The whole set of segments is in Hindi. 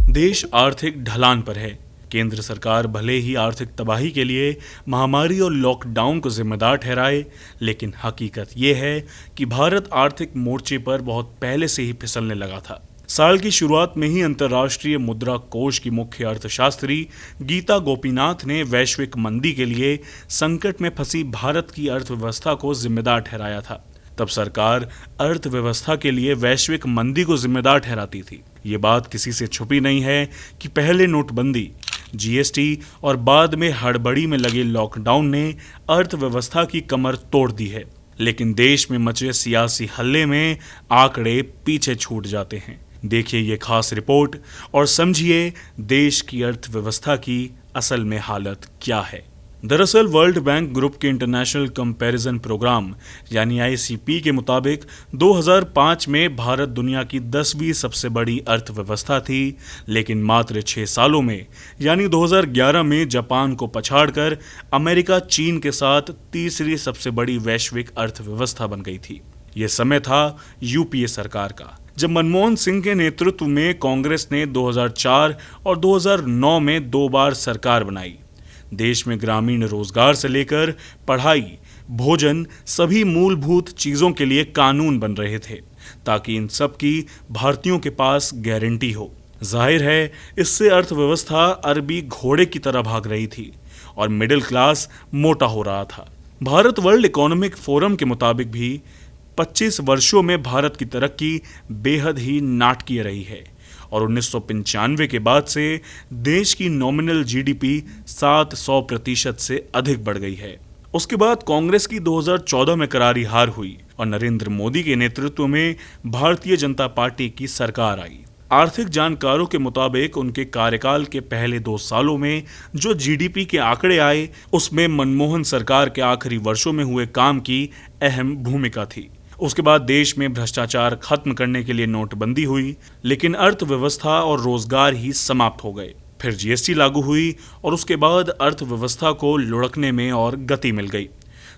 देश आर्थिक ढलान पर है। केंद्र सरकार भले ही आर्थिक तबाही के लिए महामारी और लॉकडाउन को जिम्मेदार ठहराए, लेकिन हकीकत यह है कि भारत आर्थिक मोर्चे पर बहुत पहले से ही फिसलने लगा था। साल की शुरुआत में ही अंतर्राष्ट्रीय मुद्रा कोष की मुख्य अर्थशास्त्री गीता गोपीनाथ ने वैश्विक मंदी के लिए संकट में फंसी भारत की अर्थव्यवस्था को जिम्मेदार ठहराया था। तब सरकार अर्थव्यवस्था के लिए वैश्विक मंदी को जिम्मेदार ठहराती थी। ये बात किसी से छुपी नहीं है कि पहले नोटबंदी, जीएसटी और बाद में हड़बड़ी में लगे लॉकडाउन ने अर्थव्यवस्था की कमर तोड़ दी है। लेकिन देश में मचे सियासी हल्ले में आंकड़े पीछे छूट जाते हैं। देखिए ये खास रिपोर्ट और समझिए देश की अर्थव्यवस्था की असल में हालत क्या है। दरअसल वर्ल्ड बैंक ग्रुप के इंटरनेशनल कंपैरिजन प्रोग्राम यानी आईसीपी के मुताबिक 2005 में भारत दुनिया की 10वीं सबसे बड़ी अर्थव्यवस्था थी, लेकिन मात्र 6 सालों में यानी 2011 में जापान को पछाड़कर अमेरिका चीन के साथ तीसरी सबसे बड़ी वैश्विक अर्थव्यवस्था बन गई थी। ये समय था यूपीए सरकार का, जब मनमोहन सिंह के नेतृत्व में कांग्रेस ने 2004 और 2009 में 2 बार सरकार बनाई। देश में ग्रामीण रोजगार से लेकर पढ़ाई, भोजन, सभी मूलभूत चीजों के लिए कानून बन रहे थे ताकि इन सब की भारतीयों के पास गारंटी हो। जाहिर है इससे अर्थव्यवस्था अरबी घोड़े की तरह भाग रही थी और मिडिल क्लास मोटा हो रहा था। भारत वर्ल्ड इकोनॉमिक फोरम के मुताबिक भी 25 वर्षों में भारत की तरक्की बेहद ही नाटकीय रही है और 1995 के बाद से देश की नॉमिनल जीडीपी 700% से अधिक बढ़ गई है। उसके बाद कांग्रेस की 2014 में करारी हार हुई और नरेंद्र मोदी के नेतृत्व में भारतीय जनता पार्टी की सरकार आई। आर्थिक जानकारों के मुताबिक उनके कार्यकाल के पहले 2 सालों में जो जीडीपी के आंकड़े आए, उसमें मनमोहन सरकार के आखिरी वर्षों में हुए काम की अहम भूमिका थी। उसके बाद देश में भ्रष्टाचार खत्म करने के लिए नोटबंदी हुई, लेकिन अर्थव्यवस्था और रोजगार ही समाप्त हो गए। फिर जीएसटी लागू हुई और उसके बाद अर्थव्यवस्था को लुढ़कने में और गति मिल गई।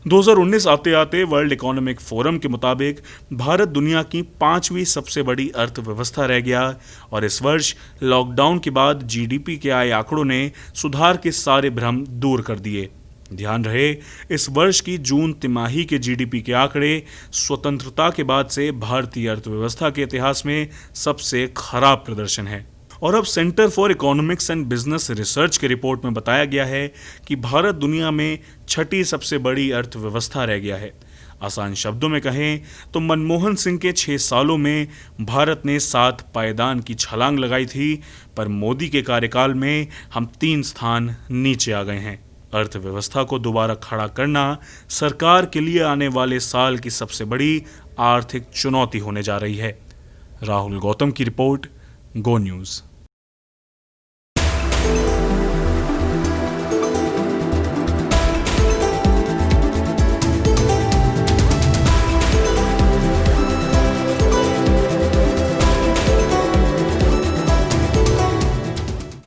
2019 आते आते वर्ल्ड इकोनॉमिक फोरम के मुताबिक भारत दुनिया की 5वीं सबसे बड़ी अर्थव्यवस्था रह गया और इस वर्ष लॉकडाउन के बाद जीडीपी के आए आंकड़ों ने सुधार के सारे भ्रम दूर कर दिए। ध्यान रहे, इस वर्ष की जून तिमाही के जीडीपी के आंकड़े स्वतंत्रता के बाद से भारतीय अर्थव्यवस्था के इतिहास में सबसे खराब प्रदर्शन है। और अब centre for economics and business research की रिपोर्ट में बताया गया है कि भारत दुनिया में 6ठी सबसे बड़ी अर्थव्यवस्था रह गया है। आसान शब्दों में कहें तो मनमोहन सिंह के 6 सालों में भारत ने 7 पायदान की छलांग लगाई थी, पर मोदी के कार्यकाल में हम 3 स्थान नीचे आ गए हैं। अर्थव्यवस्था को दोबारा खड़ा करना सरकार के लिए आने वाले साल की सबसे बड़ी आर्थिक चुनौती होने जा रही है। राहुल गौतम की रिपोर्ट, गो न्यूज़।